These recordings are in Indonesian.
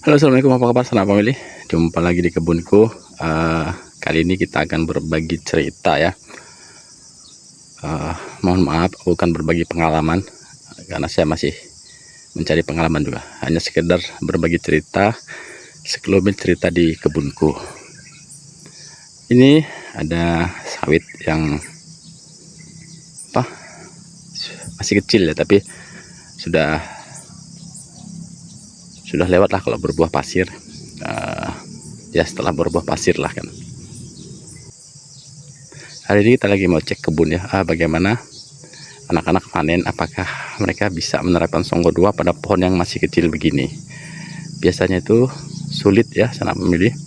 Halo, assalamualaikum, apa kabar sanak family? Jumpa lagi di kebunku. Kali ini kita akan berbagi cerita ya. Mohon maaf, aku akan berbagi pengalaman karena saya masih mencari pengalaman juga. Hanya sekedar berbagi cerita, sekelumit cerita di kebunku. Ini ada sawit yang masih kecil ya, tapi sudah lewat lah kalau berbuah pasir. Ya setelah berbuah pasir lah kan. Hari ini kita lagi mau cek kebun ya, bagaimana anak-anak panen, apakah mereka bisa menerapkan Songgo 2 pada pohon yang masih kecil begini. Biasanya itu sulit ya sanak memilih,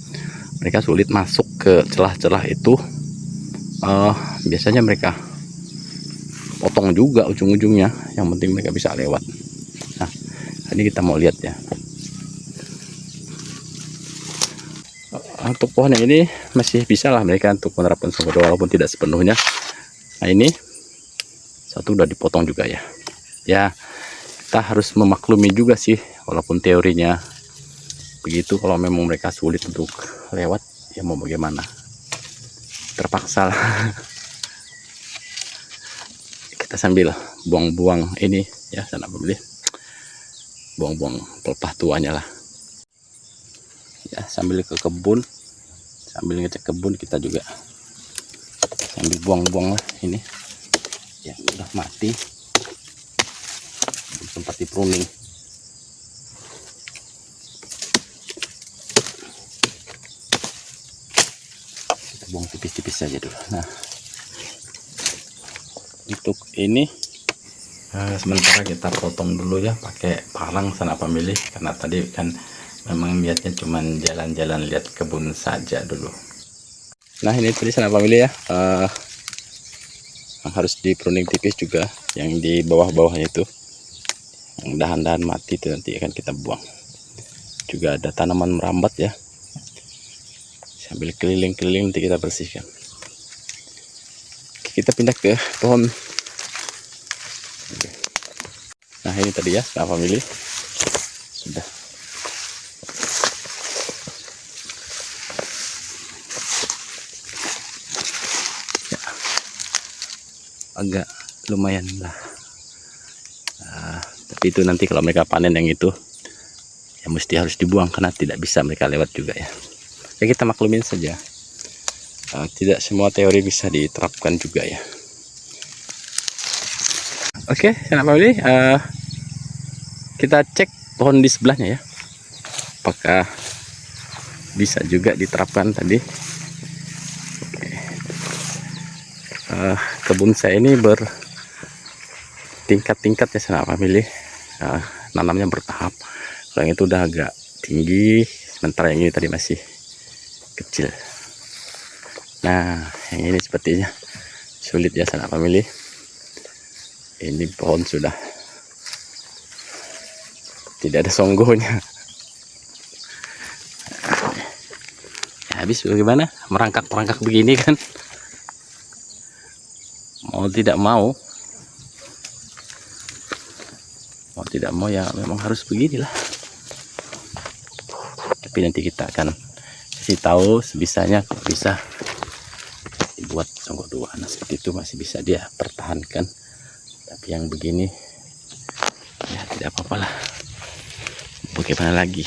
mereka sulit masuk ke celah-celah itu. Biasanya mereka potong juga ujung-ujungnya, yang penting mereka bisa lewat. Nah, ini kita mau lihat ya. Untuk pohon yang ini masih bisa lah mereka untuk menerapkan Songgo 2 walaupun tidak sepenuhnya. Nah, ini satu udah dipotong juga ya. Ya, kita harus memaklumi juga sih, walaupun teorinya begitu. Kalau memang mereka sulit untuk lewat, ya mau bagaimana, terpaksa lah. Kita sambil buang-buang ini ya sanak pembeli, buang-buang pelepah tuanya lah ya, sambil ke kebun, sambil ngecek kebun, kita juga sambil buang-buang lah ini yang udah mati, sempat di pruning. Kita buang tipis-tipis saja dulu. Nah, untuk ini sementara kita potong dulu ya pakai parang sanak pemilih, karena tadi kan memang niatnya cuman jalan-jalan lihat kebun saja dulu. Nah, ini tadi sanak pemilih ya, harus di pruning tipis juga yang di bawah-bawahnya itu, yang dahan-dahan mati itu nanti akan kita buang. Juga ada tanaman merambat ya, sambil keliling-keliling nanti kita bersihkan. Kita pindah ke pohon. Nah, ini tadi ya sanak pemilih, sudah ya, agak lumayan lah. Tapi itu nanti kalau mereka panen yang itu ya mesti harus dibuang karena tidak bisa mereka lewat juga ya. Ya kita maklumin saja. Tidak semua teori bisa diterapkan juga ya. Oke, sanak family, kita cek pohon di sebelahnya ya, apakah bisa juga diterapkan tadi. Kebun saya ini bertingkat-tingkat ya sanak family, nanamnya bertahap. Kalau yang itu udah agak tinggi, sementara yang ini tadi masih kecil. Nah, yang ini sepertinya sulit ya sanak family. Ini pohon sudah tidak ada songgonya. Ya, habis bagaimana merangkak-merangkak begini kan, mau tidak mau ya memang harus beginilah. Tapi nanti kita akan kasih tahu sebisanya kalau bisa dibuat Songgo 2. Nah, seperti itu masih bisa dia pertahankan. Tapi yang begini ya tidak apa-apa lah, bagaimana lagi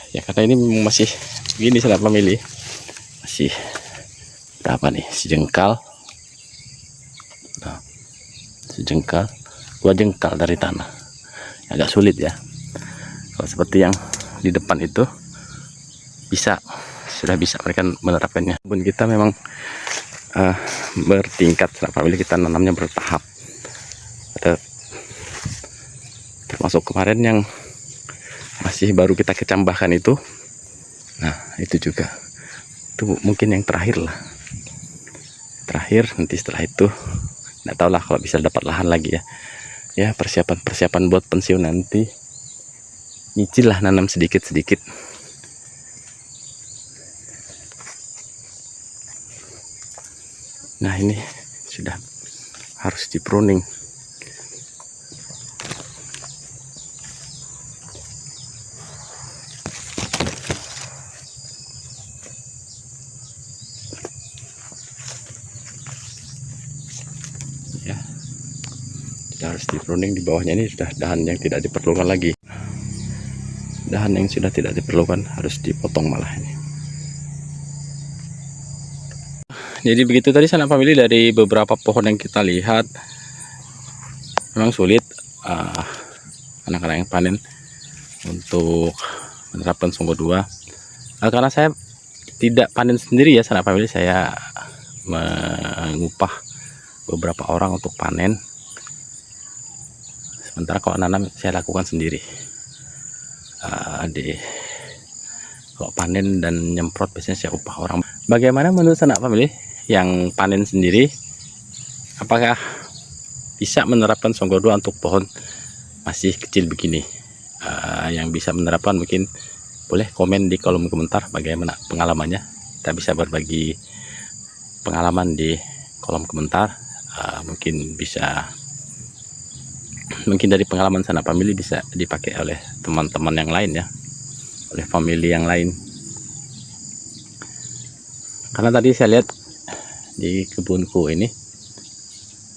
ya, karena ini memang masih begini sanak pemilih, masih berapa nih, sejengkal, nah, sejengkal, 2 jengkal dari tanah, agak sulit ya. Kalau seperti yang di depan itu sudah bisa mereka menerapkannya. Kebun kita memang bertingkat sanak family, kita nanamnya bertahap. Termasuk kemarin yang masih baru kita kecambahkan itu. Nah, itu juga itu mungkin yang terakhir lah, nanti setelah itu nggak tahu lah kalau bisa dapat lahan lagi ya, persiapan buat pensiun nanti, nyicil lah nanam sedikit-sedikit. Nah, ini sudah harus di pruning. ya. Tidak harus di pruning. Di bawahnya ini sudah dahan yang tidak diperlukan lagi. Dahan yang sudah tidak diperlukan harus dipotong malah ini. Jadi begitu tadi sanak family, dari beberapa pohon yang kita lihat memang sulit anak-anak yang panen untuk menerapkan Songgo 2. Karena saya tidak panen sendiri ya sanak family, saya mengupah beberapa orang untuk panen. Sementara kalau nanam saya lakukan sendiri. Kalau panen dan nyemprot biasanya saya upah orang. Bagaimana menurut sanak family yang panen sendiri? Apakah bisa menerapkan Songgo 2 untuk pohon masih kecil begini? Yang bisa menerapkan mungkin boleh komen di kolom komentar bagaimana pengalamannya. Kita bisa berbagi pengalaman di kolom komentar. Mungkin dari pengalaman sanak family bisa dipakai oleh teman-teman yang lain ya, oleh family yang lain. Karena tadi saya lihat di kebunku ini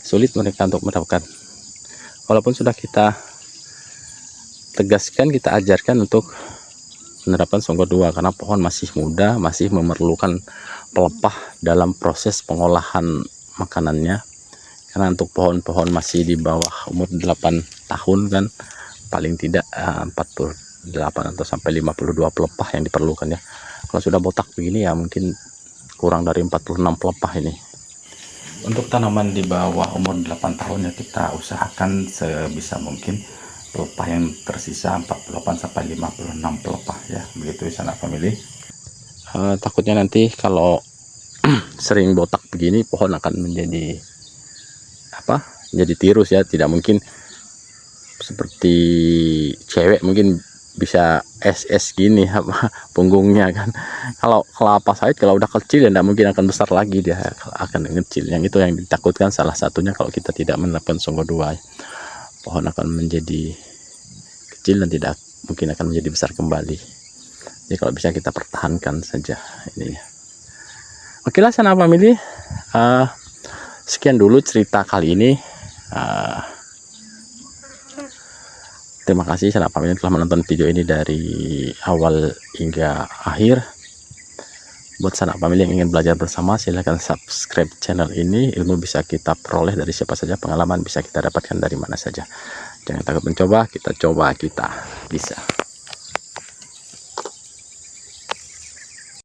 sulit mereka untuk menerapkan, walaupun sudah kita tegaskan, kita ajarkan untuk menerapkan Songgo 2, karena pohon masih muda, masih memerlukan pelepah dalam proses pengolahan makanannya. Karena untuk pohon-pohon masih di bawah umur 8 tahun kan paling tidak 48 atau sampai 52 pelepah yang diperlukan ya. Kalau sudah botak begini ya mungkin kurang dari 46 pelepah ini. Untuk tanaman di bawah umur 8 tahun ya kita usahakan sebisa mungkin pelepah yang tersisa 48 sampai 56 pelepah ya. Begitu sanak family. Takutnya nanti kalau sering botak begini pohon akan menjadi jadi tirus ya. Tidak mungkin seperti cewek mungkin bisa SS gini punggungnya kan. Kalau kelapa sawit kalau udah kecil ya tidak mungkin akan besar lagi, dia akan kecil. Yang itu yang ditakutkan salah satunya kalau kita tidak menerapkan Songgo 2, pohon akan menjadi kecil dan tidak mungkin akan menjadi besar kembali. Jadi kalau bisa kita pertahankan saja ini. Oke lah sanak family, sekian dulu cerita kali ini. Terima kasih sanak family telah menonton video ini dari awal hingga akhir. Buat sanak family yang ingin belajar bersama, silahkan subscribe channel ini. Ilmu bisa kita peroleh dari siapa saja, pengalaman bisa kita dapatkan dari mana saja. Jangan takut mencoba, kita coba, kita bisa.